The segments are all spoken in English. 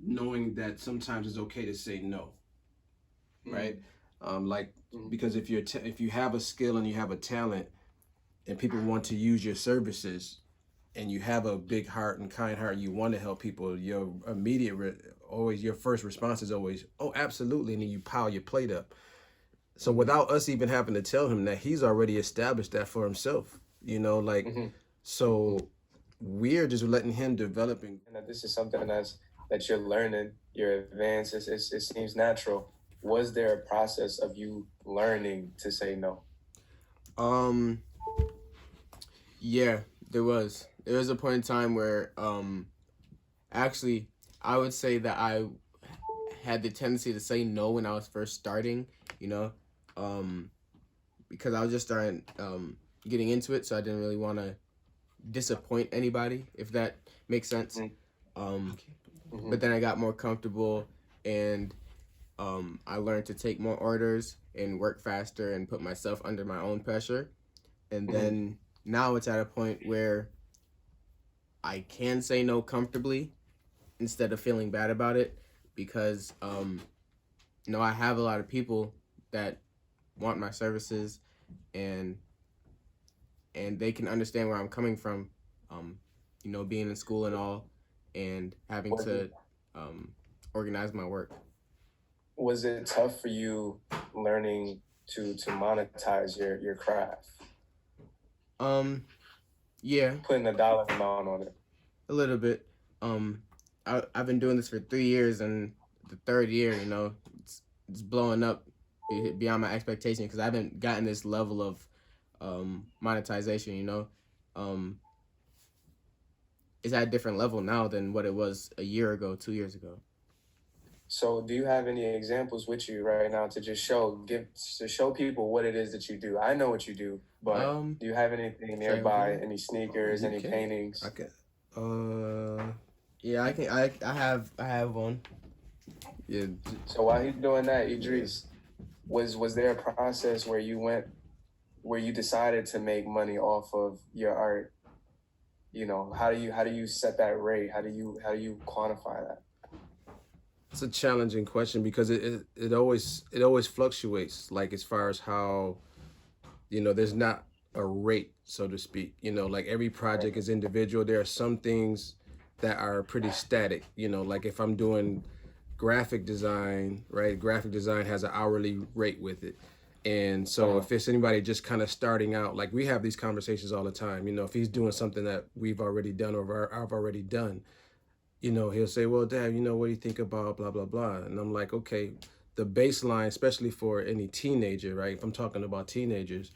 knowing that sometimes it's okay to say no, right? Like because if you have a skill and you have a talent and people want to use your services and you have a big heart and kind heart, you want to help people, your always your first response is always, oh, absolutely, and then you pile your plate up. So without us even having to tell him that, he's already established that for himself, like, Mm-hmm. so we're just letting him develop and And that this is something that you're learning, you're advanced. It seems natural. Was there a process of you learning to say no? Um, yeah, there was a point in time where actually I would say that I had the tendency to say no when I was first starting, you know, um, because I was just starting getting into it, so I didn't really want to disappoint anybody, if that makes sense. Um, Mm-hmm. but then I got more comfortable, and I learned to take more orders and work faster and put myself under my own pressure. And Mm-hmm. then now it's at a point where I can say no comfortably instead of feeling bad about it, because I have a lot of people that want my services, and they can understand where I'm coming from. Um, being in school and all, and having Was it to um, organize my work. was it tough for you learning to monetize your craft, Um, yeah, putting a dollar amount on it? a little bit. Um, I've been doing this for 3 years, and the third year, it's blowing up beyond my expectation, because I haven't gotten this level of monetization. Um, it's at a different level now than what it was a year ago, 2 years ago. So, do you have any examples with you right now to just show people what it is that you do? I know what you do, but Um, do you have anything Should I open nearby? it? Any sneakers? you Any can, I paintings? can, Yeah, I can. I have one. yeah, So while he's doing that, Idris, was there a process where you decided to make money off of your art? How do you set that rate? How do you quantify that? it's a challenging question because it always fluctuates, like as far as how, there's not a rate, so to speak. Like every Right. project is individual. There are some things that are pretty static. Like if I'm doing graphic design, right? Graphic design has an hourly rate with it. And so Uh-huh. if it's anybody just kind of starting out, like we have these conversations all the time, if he's doing something that we've already done or I've already done, he'll say, well, Dad, what do you think about blah, blah, blah? And I'm like, okay, the baseline, especially for any teenager, right? If I'm talking about teenagers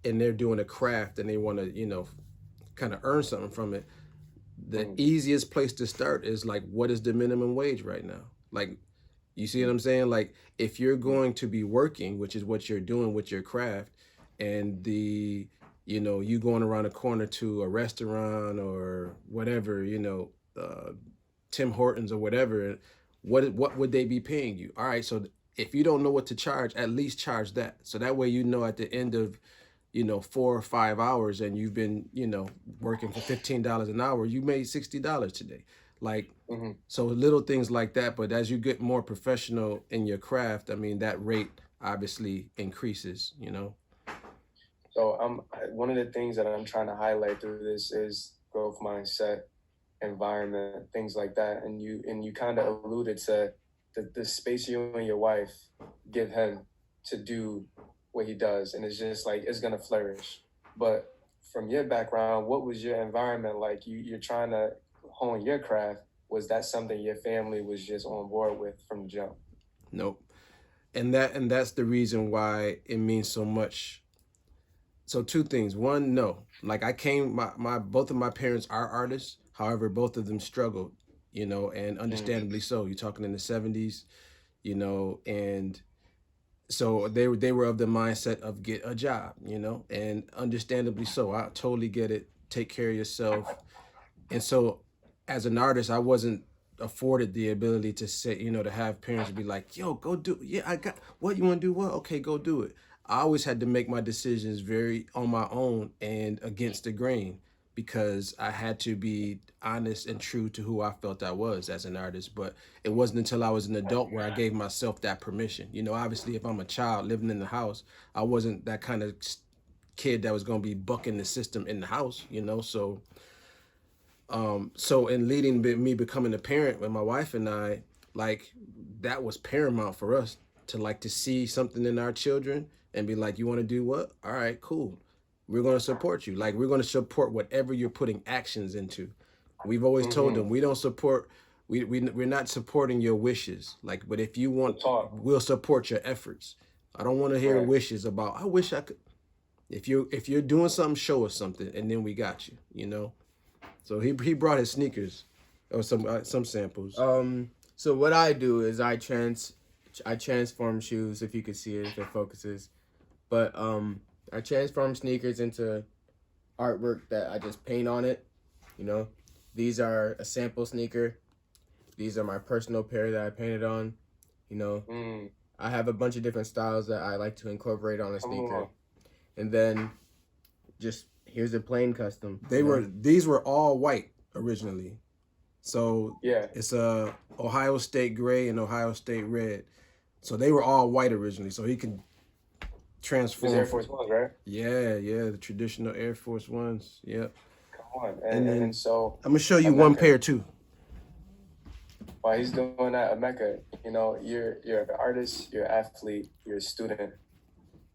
and they're doing a craft and they want to, kind of earn something from it, the Mm-hmm. easiest place to start is like, what is the minimum wage right now? Like, you see what I'm saying? Like, if you're going to be working, which is what you're doing with your craft, and you going around the corner to a restaurant or whatever, Tim Hortons or whatever, what would they be paying you? All right, so if you don't know what to charge, at least charge that. So that way, at the end of 4 or 5 hours and you've been working for $15 an hour, you made $60 today. Like, Mm-hmm. so little things like that. But as you get more professional in your craft, I mean, that rate obviously increases. So one of the things that I'm trying to highlight through this is growth mindset, environment, things like that. And you kind of alluded to the space you and your wife give him to do what he does, and it's just like it's gonna flourish. But from your background, what was your environment like? You're trying to hone your craft. Was that something your family was just on board with from the jump? Nope. And that's the reason why it means so much. So two things. One, no. Like I came, my both of my parents are artists. However, both of them struggled, and Mm, understandably so. You're talking in the 70s, and so they were of the mindset of get a job, and understandably so. I totally get it. Take care of yourself. And so as an artist, I wasn't afforded the ability to say, to have parents be like, yo, go do it. Yeah, I got what you want to do. What? Okay, go do it. I always had to make my decisions very on my own and against the grain. because I had to be honest and true to who I felt I was as an artist. But it wasn't until I was an adult where I gave myself that permission. You know, obviously, if I'm a child living in the house, I wasn't that kind of kid that was going to be bucking the system in the house, you know. So in leading me becoming a parent with my wife and I, like, that was paramount for us to like to see something in our children and be like, you want to do what? All right, cool. We're going to support you. Like, we're going to support whatever you're putting actions into. We've always told them we don't support, we're not supporting your wishes. Like, but if you want, we'll support your efforts. I don't want to hear wishes about, I wish I could. If you're doing something, show us something, and then we got you, you know. So he brought his sneakers or some samples. So what I do is I transform shoes, if you could see it, if it focuses. But I transform sneakers into artwork that I just paint on it. You know, these are a sample sneaker. These are my personal pair that I painted on. You know, I have a bunch of different styles that I like to incorporate on a sneaker. And then just here's a plain custom. These were all white originally. So yeah, it's a Ohio State gray and Ohio State red. So they were all white originally. So he can transform. Air Force Ones, right? Yeah, the traditional Air Force Ones. Yep. Come on, and so I'm gonna show you one pair too. While he's doing that, Emeka, you know, you're an artist, you're an athlete, you're a student.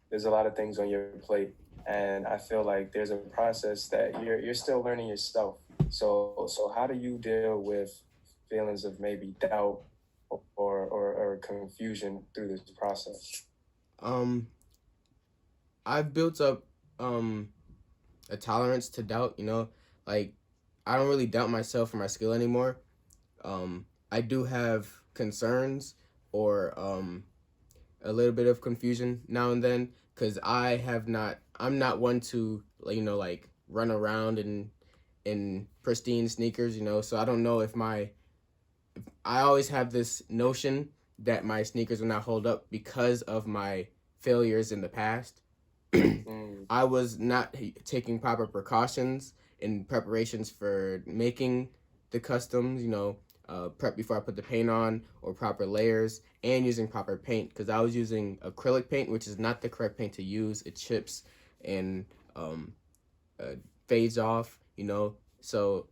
There's a lot of things on your plate, and I feel like there's a process that you're still learning yourself. So how do you deal with feelings of maybe doubt or confusion through this process? I've built up a tolerance to doubt, you know, like I don't really doubt myself or my skill anymore. I do have concerns or a little bit of confusion now and then, because I'm not one to, you know, like run around in pristine sneakers, you know, so I don't know if I always have this notion that my sneakers will not hold up because of my failures in the past. I was not taking proper precautions in preparations for making the customs, you know, prep before I put the paint on, or proper layers, and using proper paint, because I was using acrylic paint, which is not the correct paint to use. It chips and fades off, you know. So,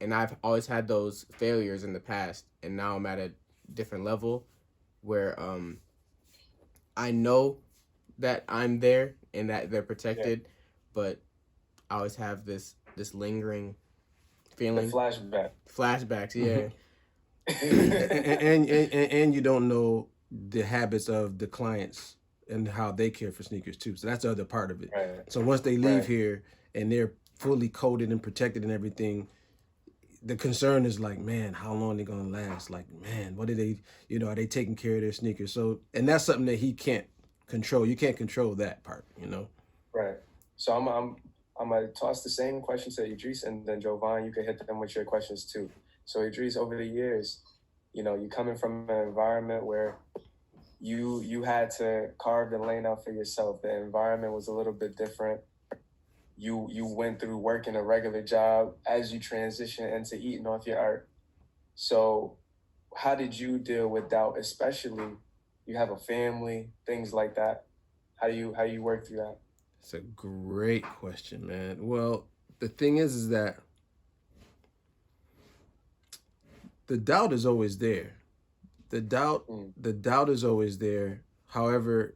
and I've always had those failures in the past, and now I'm at a different level where I know that I'm there and that they're protected, but I always have this lingering feeling. The flashbacks, yeah. and you don't know the habits of the clients and how they care for sneakers too. So that's the other part of it. Right. So once they leave here and they're fully coated and protected and everything, the concern is like, man, how long are they gonna last? Like, man, what are they, you know, are they taking care of their sneakers? So, and that's something that he can't control. You can't control that part, you know. Right. So I'm gonna toss the same question to Edreys, and then Jovan, you can hit them with your questions too. So Edreys, over the years, you know, you coming from an environment where you had to carve the lane out for yourself. The environment was a little bit different. You went through working a regular job as you transition into eating off your art. So how did you deal with doubt, especially you have a family, things like that? How do you work through that? It's a great question, man. Well, the thing is that the doubt is always there. The doubt is always there. However,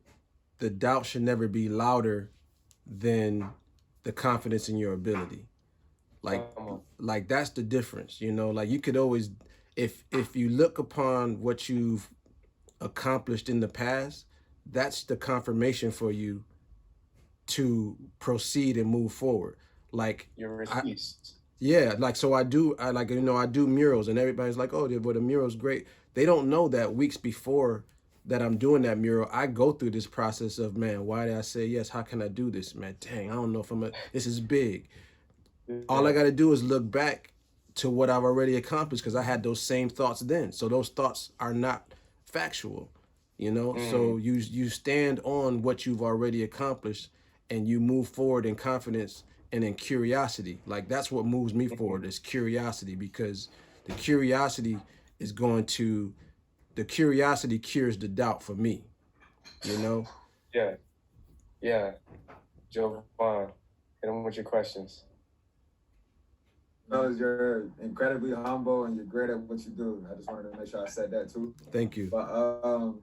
the doubt should never be louder than the confidence in your ability. Like that's the difference, you know. Like you could always, if you look upon what you've accomplished in the past, that's the confirmation for you to proceed and move forward. Like your receipts. Like, so I do murals, and everybody's like, oh, but the mural's great. They don't know that weeks before that I'm doing that mural, I go through this process of, man, why did I say yes? How can I do this, man? Dang, I don't know if this is big. All I got to do is look back to what I've already accomplished, because I had those same thoughts then. So those thoughts are not factual, you know? So you stand on what you've already accomplished, and you move forward in confidence and in curiosity. Like that's what moves me forward is curiosity, because the curiosity is going to the curiosity cures the doubt for me, you know. Yeah, yeah. Jovan, hit him with your questions. Fellas, you're incredibly humble and you're great at what you do. I just wanted to make sure I said that too. Thank you. But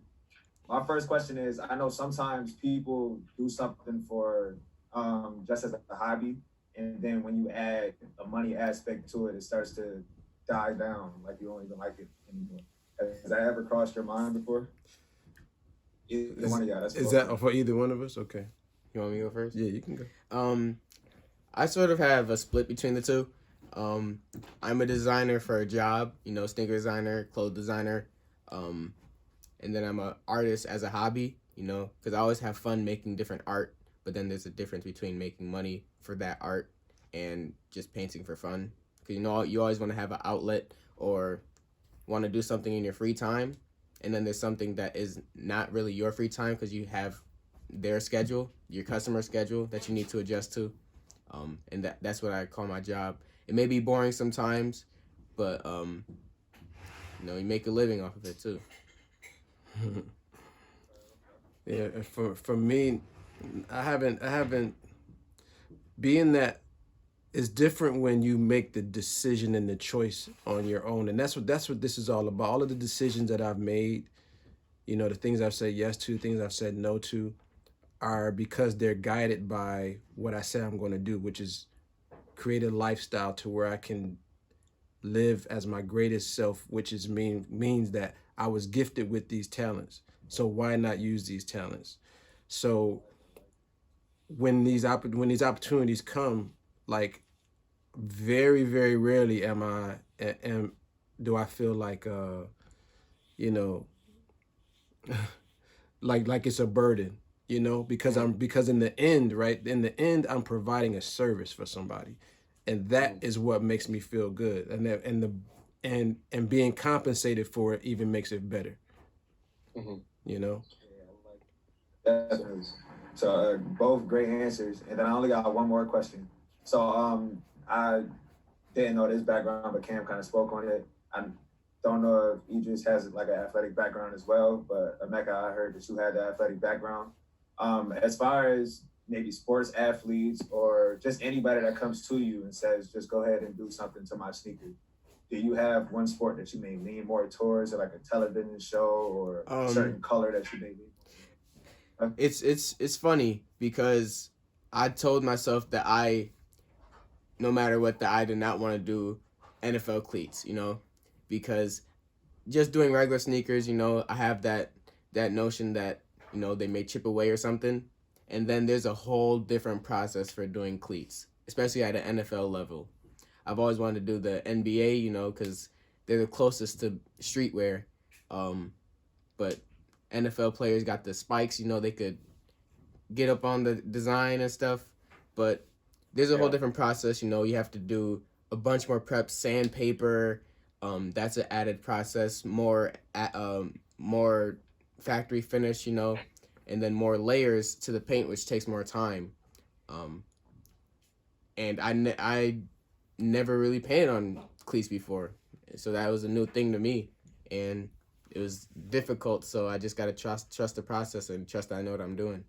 my first question is, I know sometimes people do something for just as a hobby, and then when you add a money aspect to it, it starts to die down, like you don't even like it anymore. Has that ever crossed your mind before? Either one of y'all. Is that for either one of us? Okay. You want me to go first? Yeah, you can go. I sort of have a split between the two. I'm a designer for a job, sneaker designer, clothes designer. And then I'm an artist as a hobby, because I always have fun making different art. But then there's a difference between making money for that art and just painting for fun. Because, you always want to have an outlet or want to do something in your free time. And then there's something that is not really your free time because you have their schedule, your customer schedule that you need to adjust to. And that's what I call my job. It may be boring sometimes, but, you make a living off of it too. Yeah, for me, I haven't being that it's different when you make the decision and the choice on your own, and that's what this is all about. All of the decisions that I've made, the things I've said yes to, things I've said no to, are because they're guided by what I said I'm going to do, which is create a lifestyle to where I can live as my greatest self, which is means that I was gifted with these talents. So why not use these talents? So when these opportunities come, like very, very rarely do I feel like like it's a burden, because in the end, right? In the end, I'm providing a service for somebody, and that is what makes me feel good, and being compensated for it even makes it better. You know. Definitely. So both great answers, and then I only got one more question. So I didn't know this background, but Cam kind of spoke on it. I don't know if Idris has like an athletic background as well, but Emeka, I heard that you had the athletic background. As far as maybe sports athletes or just anybody that comes to you and says, just go ahead and do something to my sneaker, do you have one sport that you may lean more towards, or like a television show or a certain color that you may lean? It's funny because I told myself that no matter what, that I did not want to do NFL cleats, because just doing regular sneakers, I have that notion that, they may chip away or something. And then there's a whole different process for doing cleats, especially at an NFL level. I've always wanted to do the NBA, because they're the closest to streetwear. But NFL players got the spikes, they could get up on the design and stuff. But there's a whole different process, you have to do a bunch more prep, sandpaper. That's an added process, more factory finish, and then more layers to the paint, which takes more time. And I never really painted on cleats before, so that was a new thing to me, and it was difficult. So I just gotta trust the process and trust that I know what I'm doing.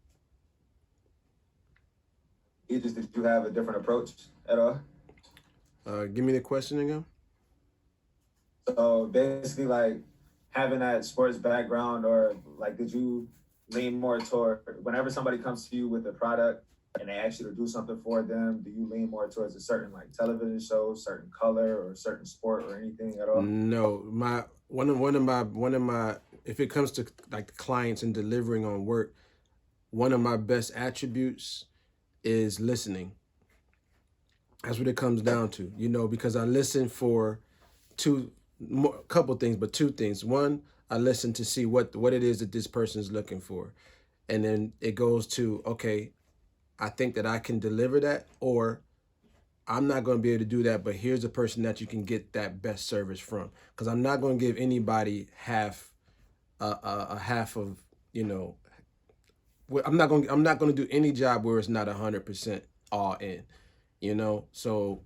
Idris, did you have a different approach at all? Give me the question again. So basically, like having that sports background, or like, did you lean more toward whenever somebody comes to you with a product and they ask you to do something for them, do you lean more towards a certain like television show, certain color, or certain sport, or anything at all? No, one of my if it comes to like clients and delivering on work, one of my best attributes is listening. That's what it comes down to, because I listen for couple things, but two things. One, I listen to see what it is that this person's looking for. And then it goes to, okay, I think that I can deliver that, or I'm not going to be able to do that, but here's a person that you can get that best service from. Because I'm not going to give anybody half of, I'm not gonna do any job where it's not 100% all in, you know. So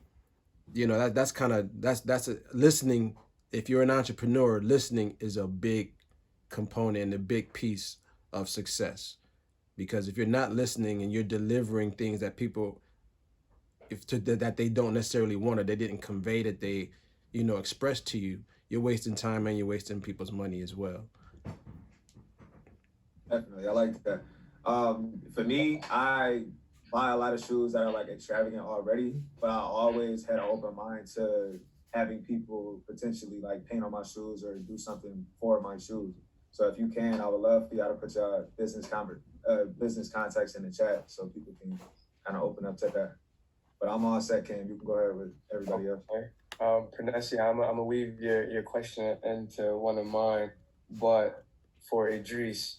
that's kind of that's a, listening. If you're an entrepreneur, listening is a big component and a big piece of success, because if you're not listening and you're delivering things that people that they don't necessarily want, or they didn't convey, that they express to you, you're wasting time and you're wasting people's money as well. Definitely, I like that. For me, I buy a lot of shoes that are like extravagant already, but I always had an open mind to having people potentially like paint on my shoes or do something for my shoes. So if you can, I would love for y'all to put your business contacts in the chat so people can kind of open up to that. But I'm all set, Cam. You can go ahead with everybody else. Okay. Pranesi, I'm gonna weave your question into one of mine, but for Idris,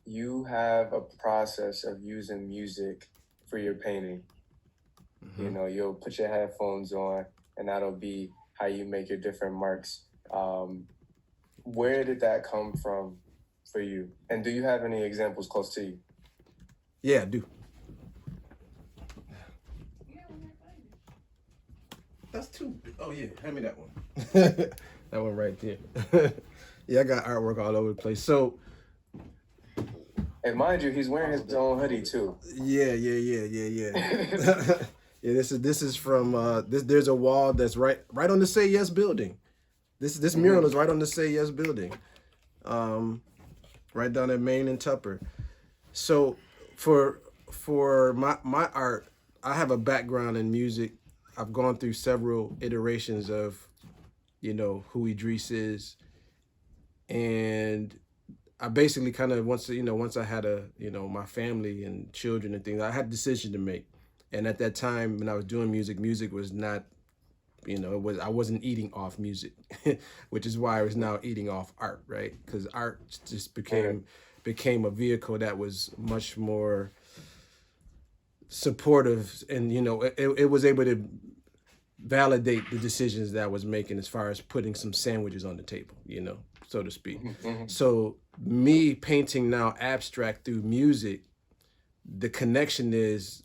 you have a process of using music for your painting. Mm-hmm. You know, you'll put your headphones on, and that'll be how you make your different marks. Where did that come from for you? And do you have any examples close to you? Yeah, I do. That's too. Oh yeah, hand me that one. That one right there. Yeah, I got artwork all over the place. So. And mind you, he's wearing his own hoodie too. Yeah. Yeah, this is from there's a wall that's right on the Say Yes building. This mural is right on the Say Yes building. Right down at Main and Tupper. So for my art, I have a background in music. I've gone through several iterations of, who Idris is. And I basically kind of once I had my family and children and things, I had a decision to make. And at that time when I was doing music was not, I wasn't eating off music, which is why I was now eating off art, right? Because art just became a vehicle that was much more supportive, and it was able to validate the decisions that I was making as far as putting some sandwiches on the table, so to speak. So me painting now abstract through music, the connection is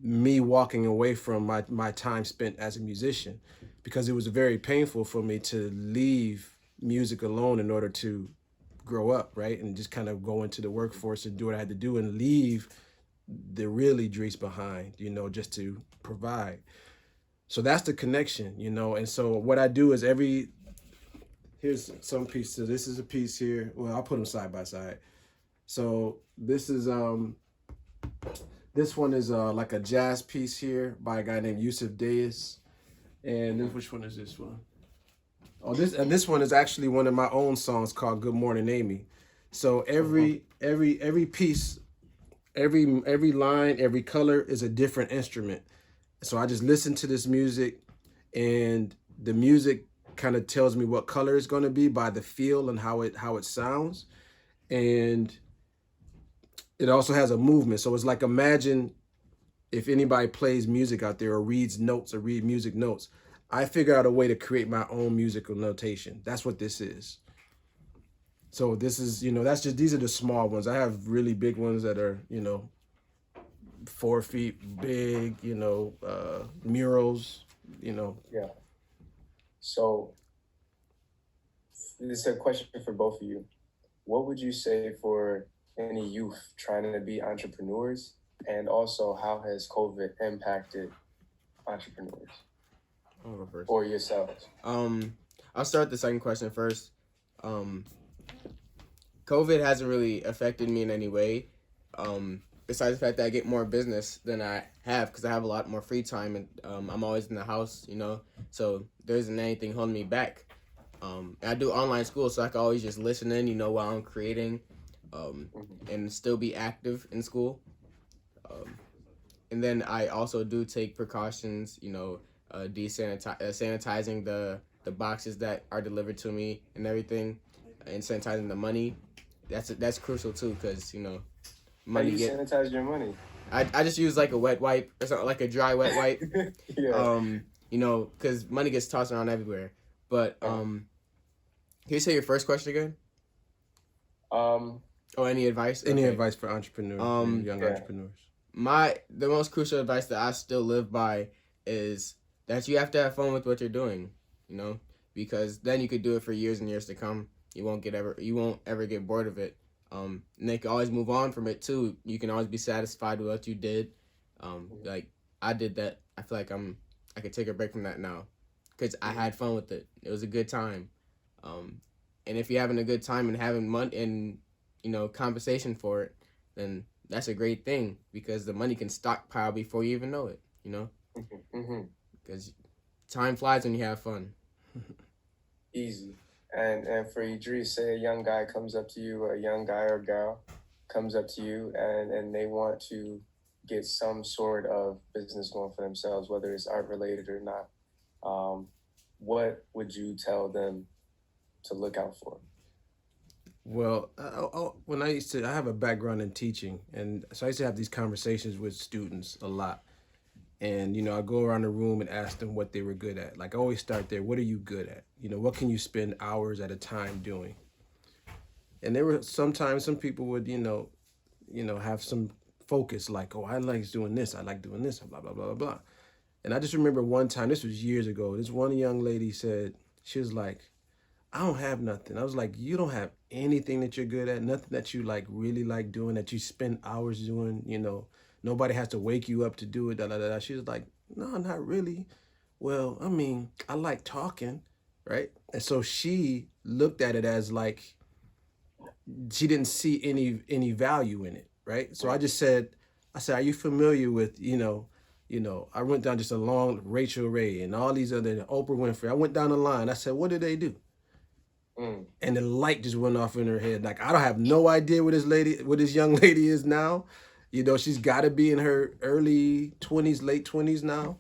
me walking away from my time spent as a musician, because it was very painful for me to leave music alone in order to grow up, right? And just kind of go into the workforce and do what I had to do and leave the real Idris behind, just to provide. So that's the connection, and so what I do is here's some pieces. This is a piece here. Well, I'll put them side by side. So this is this one is like a jazz piece here by a guy named Yusuf Deis. And then which one is this one? Oh, this one is actually one of my own songs called Good Morning Amy. So every piece, every line, every color is a different instrument. So I just listen to this music, and the music kind of tells me what color it's going to be by the feel and how it sounds. And it also has a movement. So it's like, imagine if anybody plays music out there or reads notes or read music notes. I figure out a way to create my own musical notation. That's what this is. So this is, these are the small ones. I have really big ones that are, 4 feet big, murals, Yeah. So this is a question for both of you. What would you say for any youth trying to be entrepreneurs? And also, how has COVID impacted entrepreneurs or yourselves? I'll start the second question first. COVID hasn't really affected me in any way. Besides the fact that I get more business than I have, because I have a lot more free time, and I'm always in the house, so there isn't anything holding me back. I do online school, so I can always just listen in, while I'm creating, and still be active in school. And then I also do take precautions, sanitizing the boxes that are delivered to me and everything, and sanitizing the money. That's crucial too, because money. How do you sanitize your money? I just use like a wet wipe or something, like a dry wet wipe. Yeah. Because money gets tossed around everywhere. But can you say your first question again? Oh, any advice? Any Okay. advice for entrepreneurs, young Yeah. entrepreneurs? The most crucial advice that I still live by is that you have to have fun with what you're doing, you know, because then you could do it for years and years to come. You won't ever get bored of it. And they can always move on from it too. You can always be satisfied with what you did. Like I did that. I feel like I could take a break from that now, because I had fun with it. It was a good time. And if you're having a good time and having money and compensation for it, then that's a great thing, because the money can stockpile before you even know it. Because time flies when you have fun. Easy. And for Idris, say a young guy comes up to you, a young guy or girl comes up to you, and they want to get some sort of business going for themselves, whether it's art related or not. What would you tell them to look out for? Well, when I have a background in teaching, and so I used to have these conversations with students a lot. And, I go around the room and ask them what they were good at. Like, I always start there. What are you good at? What can you spend hours at a time doing? And there were sometimes some people would, have some focus, like, oh, I like doing this. I like doing this, blah, blah, blah, blah, blah. And I just remember one time, this was years ago, this one young lady said, she was like, I don't have nothing. I was like, you don't have anything that you're good at, nothing that you like really like doing, that you spend hours doing, nobody has to wake you up to do it, da da da da. She was like, no, not really. Well, I mean, I like talking, right? And so she looked at it as like she didn't see any value in it, right? So I said, are you familiar with, I went down just a long Rachel Ray and all these other Oprah Winfrey. I went down the line. I said, what do they do? And the light just went off in her head. Like, I don't have no idea what this young lady is now. She's got to be in her early 20s, late 20s now.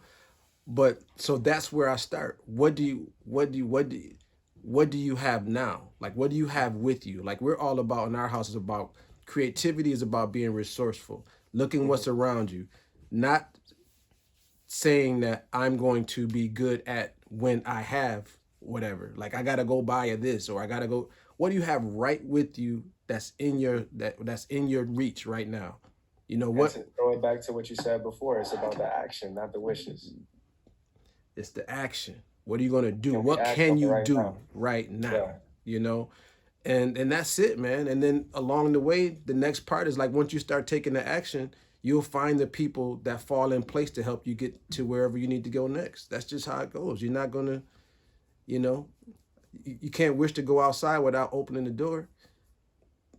But so that's where I start. What do you have now? Like, what do you have with you? Like, we're all about, in our house, is about creativity, is about being resourceful, looking what's around you, not saying that I'm going to be good at when I have whatever. Like, I gotta go buy this, or I gotta go. What do you have right with you that's in your reach right now? What? And to throw it back to what you said before, it's about the action, not the wishes. It's the action. What are you gonna do? Can we What act can on it you right do now? right now? Yeah. And that's it, man. And then along the way, the next part is like, once you start taking the action, you'll find the people that fall in place to help you get to wherever you need to go next. That's just how it goes. You're not gonna, you can't wish to go outside without opening the door.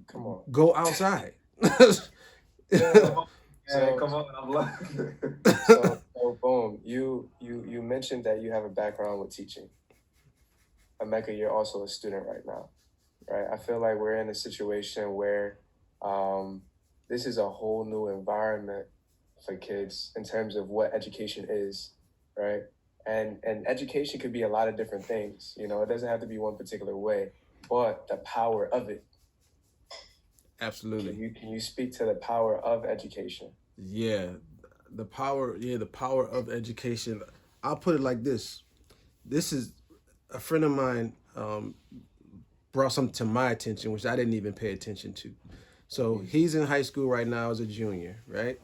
Come on. Go outside. Come on, I'm like. So boom, you mentioned that you have a background with teaching. Emeka, you're also a student right now, right? I feel like we're in a situation where this is a whole new environment for kids in terms of what education is, right? And education could be a lot of different things. It doesn't have to be one particular way, but the power of it. Absolutely. Can you speak to the power of education? Yeah, the power of education. I'll put it like this. This is a friend of mine brought something to my attention, which I didn't even pay attention to. So he's in high school right now as a junior, right?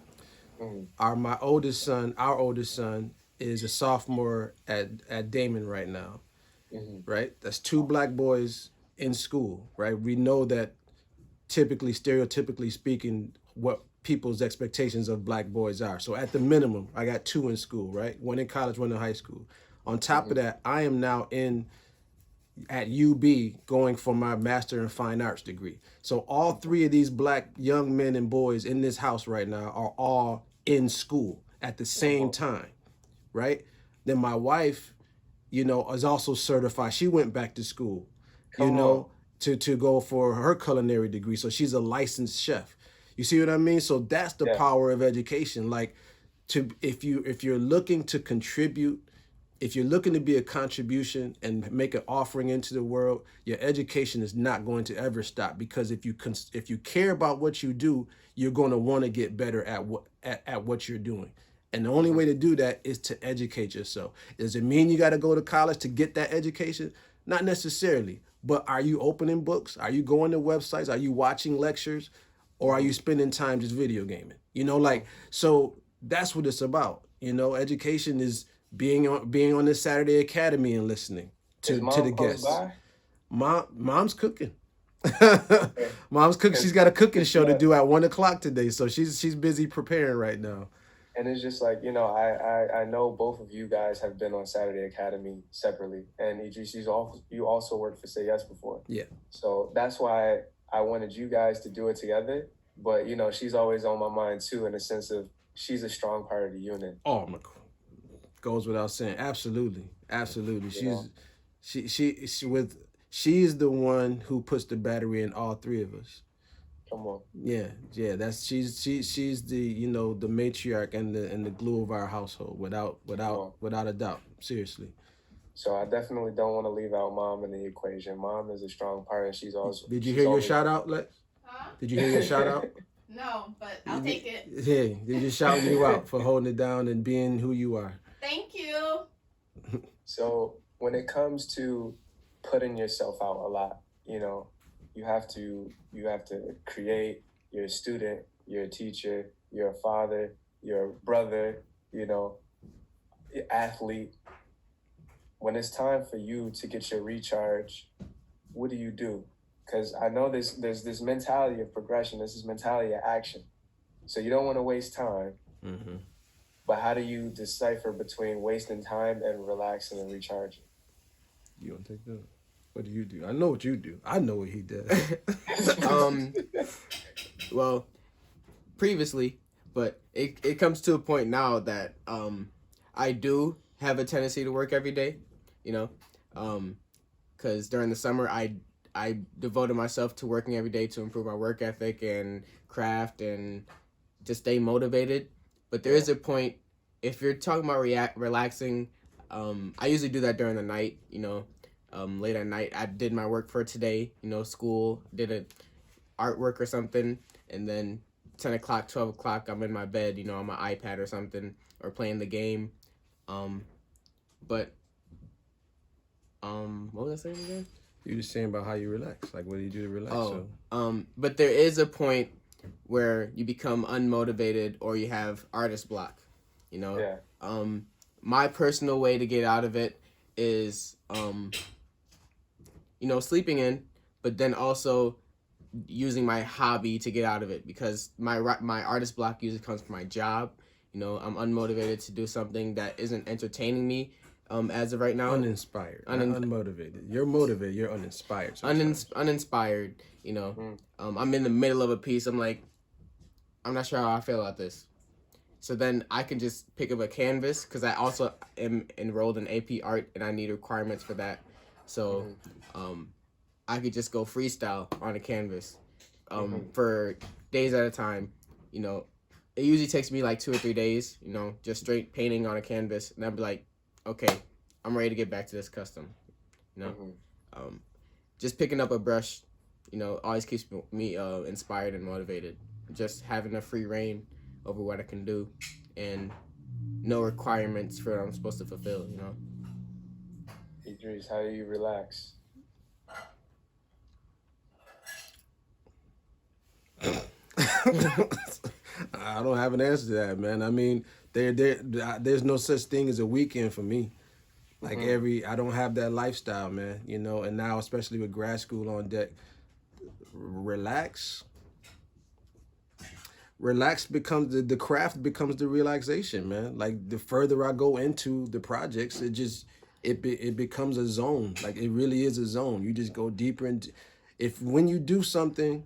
Our oldest son is a sophomore at Damon right now, right? That's two black boys in school, right? We know that stereotypically speaking, what people's expectations of black boys are. So at the minimum, I got two in school, right? One in college, one in high school. On top of that, I am now at UB going for my Master in Fine Arts degree. So all three of these black young men and boys in this house right now are all in school at the same time, right? Then my wife, is also certified. She went back to school, to go for her culinary degree. So she's a licensed chef. You see what I mean? So that's the power of education. Like, if you're looking to contribute, if you're looking to be a contribution and make an offering into the world, your education is not going to ever stop, because if you care about what you do, you're going to want to get better at what you're doing. And the only way to do that is to educate yourself. Does it mean you got to go to college to get that education? Not necessarily, But are you opening books? Are you going to websites? Are you watching lectures? Or are you spending time just video gaming? Like, so that's what it's about. Education is being on this Saturday Academy and listening Is to mom the close guests. by? Mom's cooking. Okay. Mom's cooking. She's got a cooking show to Yeah. do at 1 o'clock today, so she's busy preparing right now. And it's just like, I know both of you guys have been on Saturday Academy separately. And Idris, you also worked for Say Yes before. Yeah. So that's why I wanted you guys to do it together. But, she's always on my mind too, in the sense of she's a strong part of the unit. Oh my, goes without saying. Absolutely. She is the one who puts the battery in all three of us. Come on. Yeah. She's the the matriarch and the glue of our household without a doubt. Seriously. So I definitely don't want to leave out mom in the equation. Mom is a strong part, and she's also. Did you hear your shout out, Lex? Huh? Did you hear your shout out? No, but I'll take it. Yeah, they're just shouting you out for holding it down and being who you are. Thank you. So when it comes to putting yourself out a lot, you have to create. You're a student, you're a teacher, you're a father, you're a brother, athlete. When it's time for you to get your recharge, what do you do? Because I know there's this mentality of progression, there's this mentality of action. So you don't want to waste time. Mm-hmm. But how do you decipher between wasting time and relaxing and recharging? You want to take that? What do you do? I know what you do. I know what he does. Well, previously, but it comes to a point now that I do have a tendency to work every day, because during the summer I devoted myself to working every day to improve my work ethic and craft and to stay motivated. But there is a point, if you're talking about relaxing, I usually do that during the night, late at night. I did my work for today, school, did a artwork or something, and then 10 o'clock, 12 o'clock, I'm in my bed, on my iPad or something, or playing the game. But what was I saying again? You were saying about how you relax. Like, what do you do to relax? But there is a point where you become unmotivated or you have artist block, Yeah. My personal way to get out of it is, sleeping in, but then also using my hobby to get out of it, because my artist block usually comes from my job. I'm unmotivated to do something that isn't entertaining me as of right now. Uninspired. Unmotivated. You're motivated. You're uninspired. Uninspired, I'm in the middle of a piece. I'm like, I'm not sure how I feel about this. So then I can just pick up a canvas, because I also am enrolled in AP Art and I need requirements for that. So I could just go freestyle on a canvas for days at a time. It usually takes me like 2 or 3 days, just straight painting on a canvas. And I'd be like, okay, I'm ready to get back to this custom. Just picking up a brush, always keeps me inspired and motivated. Just having a free reign over what I can do and no requirements for what I'm supposed to fulfill, Idris, how do you relax? I don't have an answer to that, man. I mean, there's no such thing as a weekend for me. Like I don't have that lifestyle, man. And now, especially with grad school on deck, relax becomes the craft becomes the relaxation, man. Like, the further I go into the projects, it becomes a zone. Like, it really is a zone. You just go deeper into, when you do something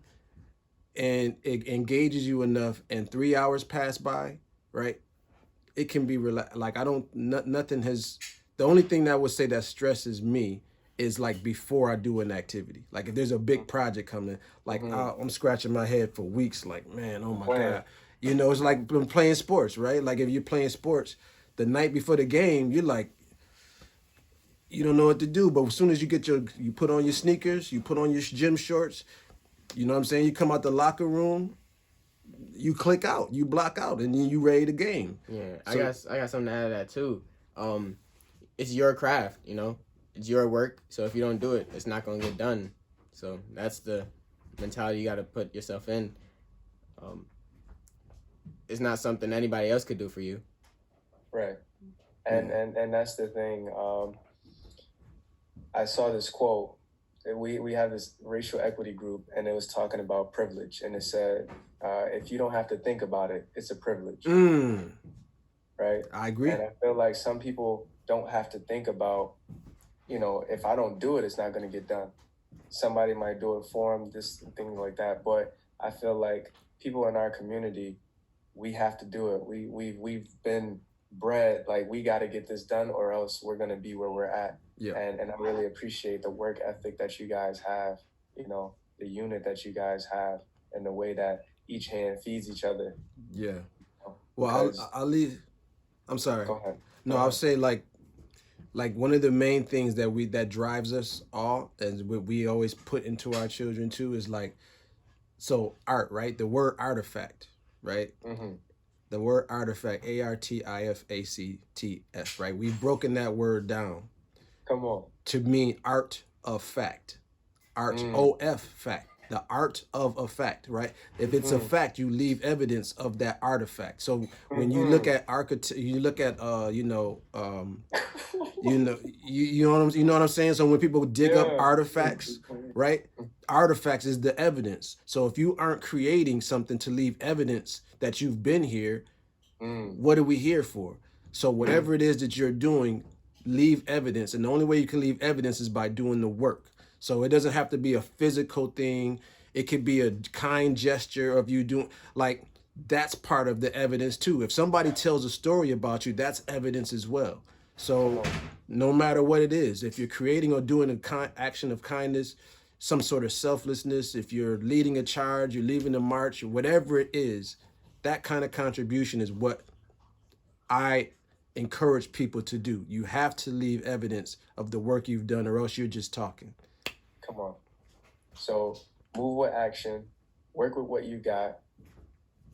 and it engages you enough and 3 hours pass by, right? It can be like, nothing has, the only thing that I would say that stresses me is like before I do an activity. Like, if there's a big project coming, like I'm scratching my head for weeks, like, man, oh my God. It's like playing sports, right? Like, if you're playing sports, the night before the game, you're like, you don't know what to do. But as soon as you put on your sneakers, you put on your gym shorts, you know what I'm saying? You come out the locker room, you click out, you block out, and then you ready to game. Yeah, so, I got something to add to that too. It's your craft, it's your work. So if you don't do it, it's not gonna get done. So that's the mentality you got to put yourself in. It's not something anybody else could do for you. Right. And that's the thing. I saw this quote. We have this racial equity group, and it was talking about privilege, and it said, if you don't have to think about it, it's a privilege. Right. I agree. And I feel like some people don't have to think about, if I don't do it, it's not going to get done. Somebody might do it for them, this things like that. But I feel like people in our community, we have to do it. We've been bred like we got to get this done, or else we're going to be where we're at. Yeah. And I really appreciate the work ethic that you guys have, the unit that you guys have, and the way that each hand feeds each other. Yeah. Well, I'll leave. I'm sorry. Go ahead. No, I'll say like one of the main things that drives us all, and what we always put into our children too, is like, so art, right? The word artifact, right? Mm-hmm. The word artifact, ARTIFACTS, right? We've broken that word down. Come on. To mean art of fact. Art, O-F, fact. The art of a fact, right? If it's a fact, you leave evidence of that artifact. So when you look at you know what I'm saying? So when people dig up artifacts, right? Artifacts is the evidence. So if you aren't creating something to leave evidence that you've been here, what are we here for? So whatever it is that you're doing, leave evidence. And the only way you can leave evidence is by doing the work. So it doesn't have to be a physical thing. It could be a kind gesture of you doing, like, that's part of the evidence too. If somebody tells a story about you, that's evidence as well. So no matter what it is, if you're creating or doing an action of kindness, some sort of selflessness, if you're leading a charge, you're leading a march, or whatever it is, that kind of contribution is what I encourage people to do. You have to leave evidence of the work you've done, or else you're just talking. Come on. So move with action, work with what you got,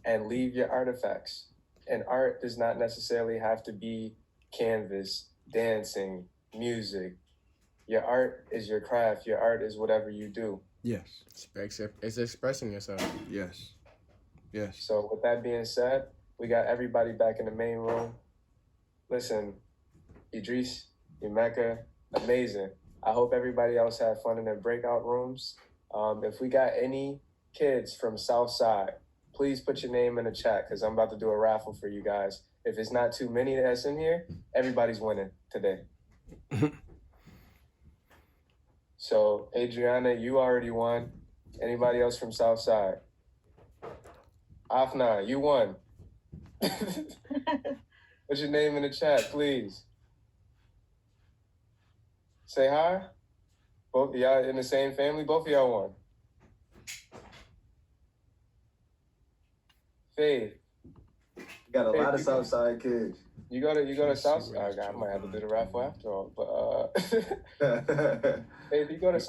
and leave your artifacts. And art does not necessarily have to be canvas, dancing, music. Your art is your craft. Your art is whatever you do. Yes. It's expressing yourself. Yes. Yes. So with that being said, we got everybody back in the main room. Listen, Edreys, Emeka, amazing. I hope everybody else had fun in their breakout rooms. If we got any kids from Southside, please put your name in the chat, because I'm about to do a raffle for you guys. If it's not too many that's in here, everybody's winning today. So, Adriana, you already won. Anybody else from Southside? Afna, you won. Put your name in the chat, please. Say hi. Both of y'all in the same family. Both of y'all won. Faith. You got a lot of Southside kids. You go to Southside. I might have to do the raffle after all. But Faith, you go to